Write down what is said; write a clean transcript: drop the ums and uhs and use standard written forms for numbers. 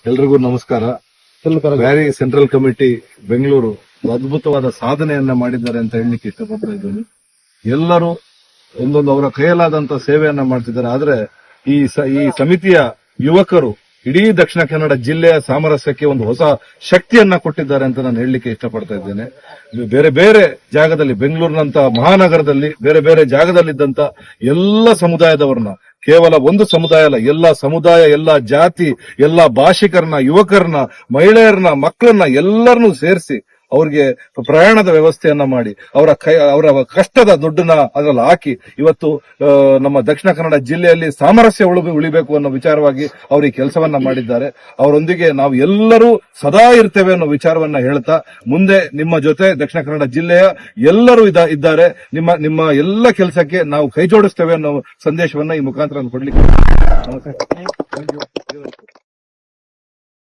ಎಲ್ರಿಗೂ ನಮಸ್ಕಾರ. Beary central committee Bengaluru ಅದ್ಭುತವಾದ ಸಾಧನೆಯನ್ನ ಮಾಡಿದ್ದಾರೆ ಅಂತ ಹೇಳಲಿಕ್ಕೆ ಇಷ್ಟಪಡ್ತಾ ಇದ್ದೀನಿ. ಎಲ್ಲರೂ ಒಂದೊಂದು ಅವರ ಕೈಯಲ್ಲಾದಂತ ಸೇವೆಯನ್ನ ಮಾಡ್ತಿದ್ದಾರೆ. ಆದ್ರೆ ಈ ಸಮಿತಿಯ ಯುವಕರು ಇಡೀ ದಕ್ಷಿಣ ಕನ್ನಡ ಜಿಲ್ಲೆಯ ಸಾಮರಸ್ಯಕ್ಕೆ ಒಂದು ಹೊಸ ಶಕ್ತಿಯನ್ನ ಕೊಟ್ಟಿದ್ದಾರೆ ಅಂತ ನಾನು ಹೇಳಲಿಕ್ಕೆ ಇಷ್ಟಪಡ್ತಾ ಇದ್ದೇನೆ. ಬೇರೆ ಬೇರೆ ಜಾಗದಲ್ಲಿ, ಬೆಂಗಳೂರಿನಂತ ಮಹಾನಗರದಲ್ಲಿ ಬೇರೆ ಬೇರೆ ಜಾಗದಲ್ಲಿದ್ದಂತ ಎಲ್ಲ ಸಮುದಾಯದವರನ್ನ, ಕೇವಲ ಒಂದು ಸಮುದಾಯ ಅಲ್ಲ, ಎಲ್ಲ ಸಮುದಾಯ, ಎಲ್ಲ ಜಾತಿ, ಎಲ್ಲ ಭಾಷಿಕರನ್ನ, ಯುವಕರನ್ನ, ಮಹಿಳೆಯರನ್ನ, ಮಕ್ಕಳನ್ನ ಎಲ್ಲರನ್ನೂ ಸೇರಿಸಿ ಅವ್ರಿಗೆ ಪ್ರಯಾಣದ ವ್ಯವಸ್ಥೆಯನ್ನ ಮಾಡಿ ಅವರ ಕಷ್ಟದ ದುಡ್ಡನ್ನ ಅದರಲ್ಲಿ ಹಾಕಿ ಇವತ್ತು ನಮ್ಮ ದಕ್ಷಿಣ ಕನ್ನಡ ಜಿಲ್ಲೆಯಲ್ಲಿ ಸಾಮರಸ್ಯ ಉಳಿಬೇಕು ಅನ್ನೋ ವಿಚಾರವಾಗಿ ಅವರು ಈ ಕೆಲಸವನ್ನ ಮಾಡಿದ್ದಾರೆ. ಅವರೊಂದಿಗೆ ನಾವು ಎಲ್ಲರೂ ಸದಾ ಇರ್ತೇವೆ ಅನ್ನೋ ವಿಚಾರವನ್ನ ಹೇಳ್ತಾ, ಮುಂದೆ ನಿಮ್ಮ ಜೊತೆ ದಕ್ಷಿಣ ಕನ್ನಡ ಜಿಲ್ಲೆಯ ಎಲ್ಲರೂ ಇದ್ದಾರೆ. ನಿಮ್ಮ ಎಲ್ಲ ಕೆಲಸಕ್ಕೆ ನಾವು ಕೈ ಜೋಡಿಸ್ತೇವೆ ಅನ್ನೋ ಸಂದೇಶವನ್ನ ಈ ಮುಖಾಂತರ ಕೊಡ್ಲಿಕ್ಕೆ